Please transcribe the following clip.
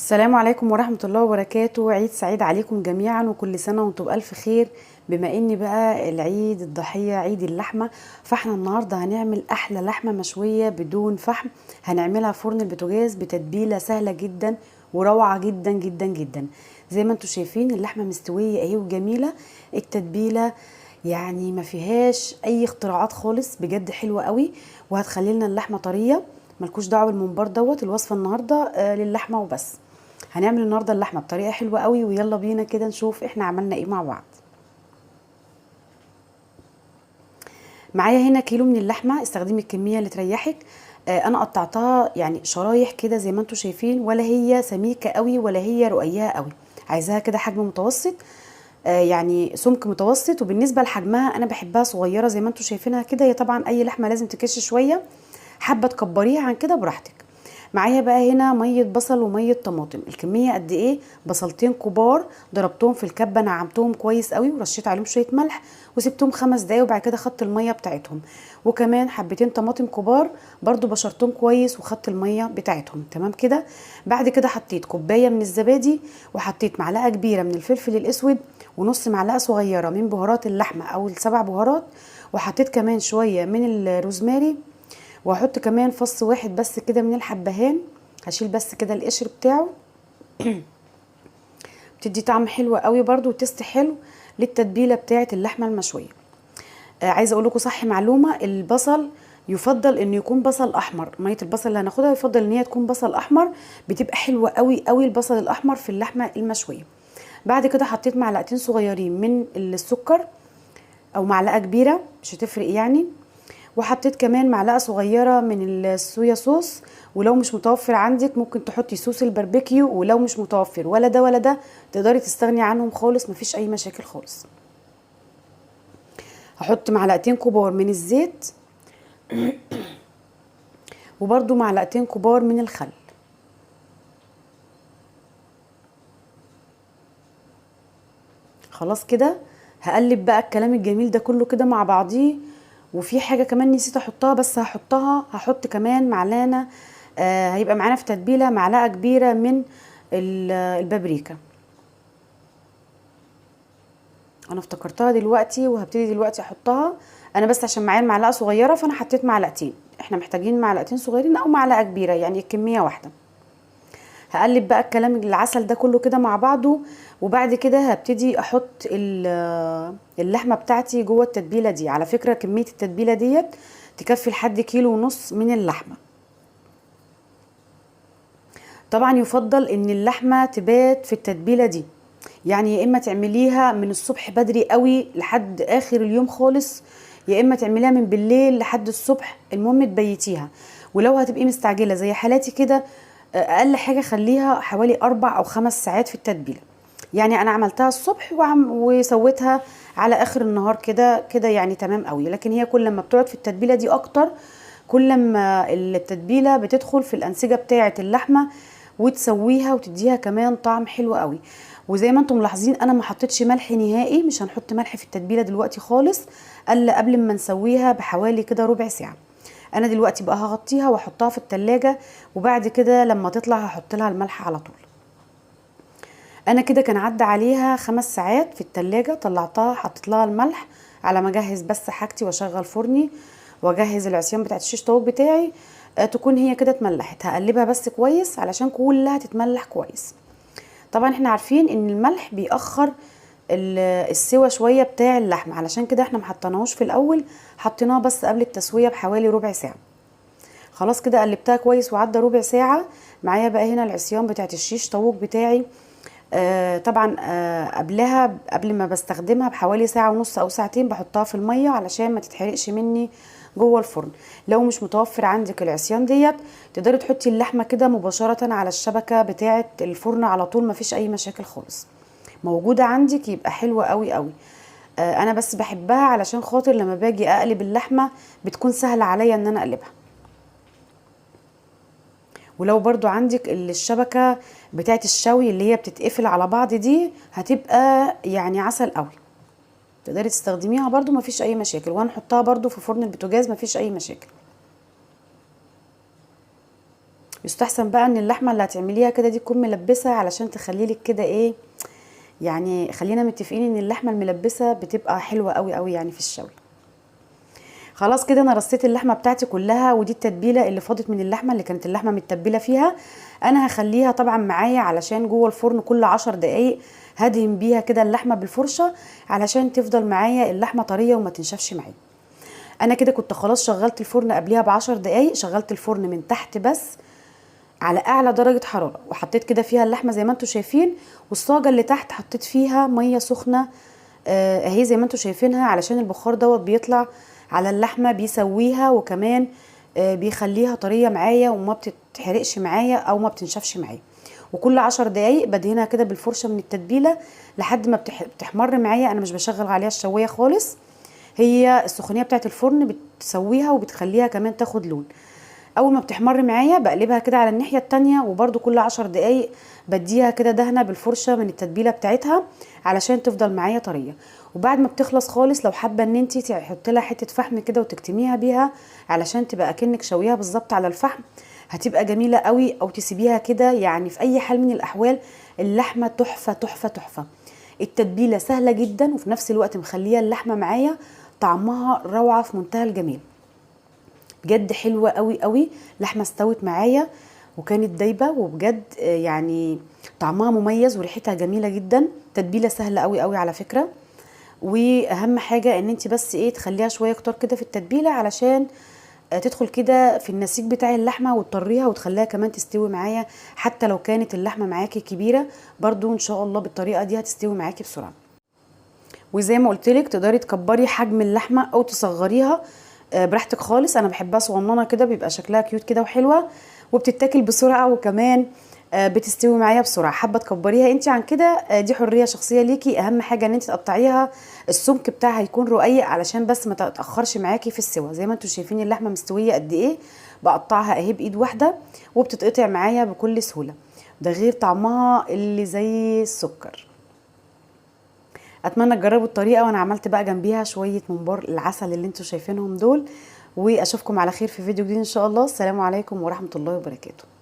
السلام عليكم ورحمة الله وبركاته. عيد سعيد عليكم جميعا وكل سنة وانتم بألف خير. بما ان بقى العيد الضحية عيد اللحمة، فاحنا النهاردة هنعمل احلى لحمة مشوية بدون فحم. هنعملها فرن البوتاجاز بتتبيلة سهلة جدا وروعة جدا جدا جدا. زي ما انتم شايفين اللحمة مستوية اهي وجميلة. التتبيلة يعني ما فيهاش اي اختراعات خالص، بجد حلوة قوي وهتخلي لنا اللحمة طرية. ملكوش دعوه بالممبار دوت. الوصفه النهارده للحمه وبس. هنعمل النهارده اللحمه بطريقه حلوه قوي، ويلا بينا كده نشوف احنا عملنا ايه مع بعض. معايا هنا كيلو من اللحمه، استخدمي الكميه اللي تريحك. انا قطعتها يعني شرايح كده زي ما انتم شايفين، ولا هي سميكه قوي ولا هي رقيقه قوي. عايزاها كده حجم متوسط، يعني سمك متوسط. وبالنسبه لحجمها انا بحبها صغيره زي ما انتم شايفينها كده. هي طبعا اي لحمه لازم تكش شويه، حابه تكبريها عن كده براحتك. معايا بقى هنا ميه بصل وميه طماطم. الكميه قد ايه؟ بصلتين كبار ضربتهم في الكبه، نعمتهم كويس قوي ورشيت عليهم شويه ملح وسبتهم 5 دقايق، وبعد كده خدت الميه بتاعتهم. وكمان حبتين طماطم كبار برضو بشرتهم كويس وخدت الميه بتاعتهم. تمام كده. بعد كده حطيت كوبايه من الزبادي، وحطيت معلقه كبيره من الفلفل الاسود، ونص معلقه صغيره من بهارات اللحمه او ال7 بهارات، وحطيت كمان شويه من الروزماري، وهحط كمان فص واحد بس كده من الحبهان. هشيل بس كده القشر بتاعه. بتدي طعم حلو قوي برضو وتست حلو للتتبيله بتاعه اللحمه المشويه. عايزه اقول لكم صح معلومه، البصل يفضل انه يكون بصل احمر. ميه البصل اللي هناخدها يفضل ان هي تكون بصل احمر، بتبقى حلوه قوي قوي البصل الاحمر في اللحمه المشويه. بعد كده حطيت معلقتين صغيرين من السكر او معلقه كبيره مش هتفرق يعني. وحطيت كمان معلقه صغيره من الصويا صوص، ولو مش متوفر عندك ممكن تحطي صوص الباربيكيو، ولو مش متوفر ولا ده ولا ده تقدري تستغني عنهم خالص، مفيش اي مشاكل خالص. هحط معلقتين كبار من الزيت، وبرده معلقتين كبار من الخل. خلاص كده. هقلب بقى الكلام الجميل ده كله كده مع بعضيه. وفي حاجه كمان نسيت احطها، بس هحط كمان معلقه. هيبقى معانا في تتبيله معلقه كبيره من البابريكا. انا افتكرتها دلوقتي وهبتدي دلوقتي احطها. انا بس عشان معايا المعلقه صغيره فانا حطيت معلقتين، احنا محتاجين معلقتين صغيرين او معلقه كبيره يعني الكميه واحده. هقلب بقى الكلام العسل ده كله كده مع بعضه، وبعد كده هبتدي احط اللحمه بتاعتي جوه التتبيله دي. على فكره كميه التتبيله ديت تكفي لحد 1.5 كيلو من اللحمه. طبعا يفضل ان اللحمه تبات في التتبيله دي، يعني يا اما تعمليها من الصبح بدري قوي لحد اخر اليوم خالص، يا اما تعمليها من بالليل لحد الصبح، المهم تبيتيها. ولو هتبقي مستعجله زي حالاتي كده، اقل حاجه خليها حوالي 4 أو 5 ساعات في التتبيله. يعني انا عملتها الصبح وسويتها على اخر النهار كده كده يعني تمام قوي. لكن هي كل ما بتقعد في التتبيله دي اكتر، كل ما التتبيله بتدخل في الانسجه بتاعه اللحمه وتسويها وتديها كمان طعم حلو قوي. وزي ما انتم ملاحظين انا ما حطيتش ملح نهائي، مش هنحط ملح في التتبيله دلوقتي خالص الا قبل ما نسويها بحوالي كده ربع ساعه. انا دلوقتي بقى هغطيها واحطها في التلاجة، وبعد كده لما تطلع هحط لها الملح على طول. انا كده كان عدى عليها 5 ساعات في التلاجة، طلعتها حطيت لها الملح على ما اجهز بس حاجتي واشغل فرني واجهز العصيان بتاعت الشيش طاووق بتاعي. تكون هي كده اتملحت. هقلبها بس كويس علشان كلها تتملح كويس. طبعا احنا عارفين ان الملح بيأخر السوى شويه بتاع اللحمه، علشان كده احنا محطناهوش في الاول، حطيناه بس قبل التسويه بحوالي ربع ساعه. خلاص كده قلبتها كويس وعدى ربع ساعه. معايا بقى هنا العصيان بتاعت الشيش طاووق بتاعي. طبعا قبلها قبل ما بستخدمها بحوالي ساعه ونص او ساعتين بحطها في الميه علشان ما تتحرقش مني جوه الفرن. لو مش متوفر عندك العصيان ديت تقدري تحطي اللحمه كده مباشره على الشبكه بتاعه الفرن على طول، مفيش اي مشاكل خالص. موجوده عندك يبقى حلوه قوي قوي. انا بس بحبها علشان خاطر لما باجي اقلب اللحمه بتكون سهله عليا ان انا اقلبها. ولو برضو عندك الشبكة بتاعت الشوي اللي هي بتتقفل على بعض دي هتبقى يعني عسل قوي، تقدري تستخدميها برضو مفيش اي مشاكل. وهنحطها برضو في فرن البوتاجاز مفيش اي مشاكل. يستحسن بقى ان اللحمه اللي هتعمليها كده دي تكون ملبسه، علشان تخليلك كده ايه، يعني خلينا متفقين ان اللحمه الملبسه بتبقى حلوه قوي قوي يعني في الشوي. خلاص كده انا رصيت اللحمه بتاعتي كلها، ودي التتبيله اللي فاضت من اللحمه اللي كانت اللحمه متبله فيها. انا هخليها طبعا معايا علشان جوه الفرن كل 10 دقايق هدهن بيها كده اللحمه بالفرشه، علشان تفضل معايا اللحمه طريه وما تنشفش معايا. انا كده كنت خلاص شغلت الفرن قبلها ب10 دقايق، شغلت الفرن من تحت بس على اعلى درجه حراره، وحطيت كده فيها اللحمه زي ما انتم شايفين، والصاجه اللي تحت حطيت فيها ميه سخنه اهي زي ما انتم شايفينها، علشان البخار دوت بيطلع على اللحمه بيسويها، وكمان بيخليها طريه معايا وما بتتحرقش معايا او ما بتنشفش معايا. وكل 10 دقايق بدهنها كده بالفرشه من التتبيله لحد ما بتحمر معايا. انا مش بشغل عليها الشوايه خالص، هي السخونيه بتاعت الفرن بتسويها وبتخليها كمان تاخد لون. اول ما بتحمر معايا بقلبها كده على الناحيه التانية، وبرده كل 10 دقايق بديها كده دهنه بالفرشه من التتبيله بتاعتها علشان تفضل معايا طريه. وبعد ما بتخلص خالص لو حابه ان انت تحطي لها حته فحم كده وتكتميها بيها علشان تبقى اكنك شويها بالظبط على الفحم، هتبقى جميله قوي. او تسيبيها كده، يعني في اي حال من الاحوال اللحمه تحفه تحفه تحفه. التتبيله سهله جدا، وفي نفس الوقت مخليه اللحمه معايا طعمها روعه في منتهى الجمال، بجد حلوه قوي قوي. لحمه استوت معايا وكانت دايبه، وبجد يعني طعمها مميز وريحتها جميله جدا. تتبيله سهله قوي قوي على فكره. واهم حاجه ان انت بس ايه تخليها شويه كتار كده في التتبيله علشان تدخل كده في النسيج بتاع اللحمه وتطريها وتخليها كمان تستوي معايا. حتى لو كانت اللحمه معاكي كبيره برضو ان شاء الله بالطريقه دي هتستوي معاكي بسرعه. وزي ما قلت لك تقدري تكبري حجم اللحمه او تصغريها براحتك خالص. انا بحبها صغننه كده، بيبقى شكلها كيوت كده وحلوه وبتتاكل بسرعه، وكمان بتستوي معايا بسرعه. حابه تكبريها انت عن كده دي حريه شخصيه ليكي. اهم حاجه ان انت تقطعيها السمك بتاعها يكون رقيق علشان بس ما تتاخرش معاكي في السوا. زي ما انتم شايفين اللحمه مستويه قد ايه، بقطعها اهي بايد واحده وبتتقطع معايا بكل سهوله. ده غير طعمها اللي زي السكر. اتمنى تجربوا الطريقه. وانا عملت بقى جنبيها شويه ممبار العسل اللي انتم شايفينهم دول. واشوفكم على خير في فيديو جديد ان شاء الله. السلام عليكم ورحمه الله وبركاته.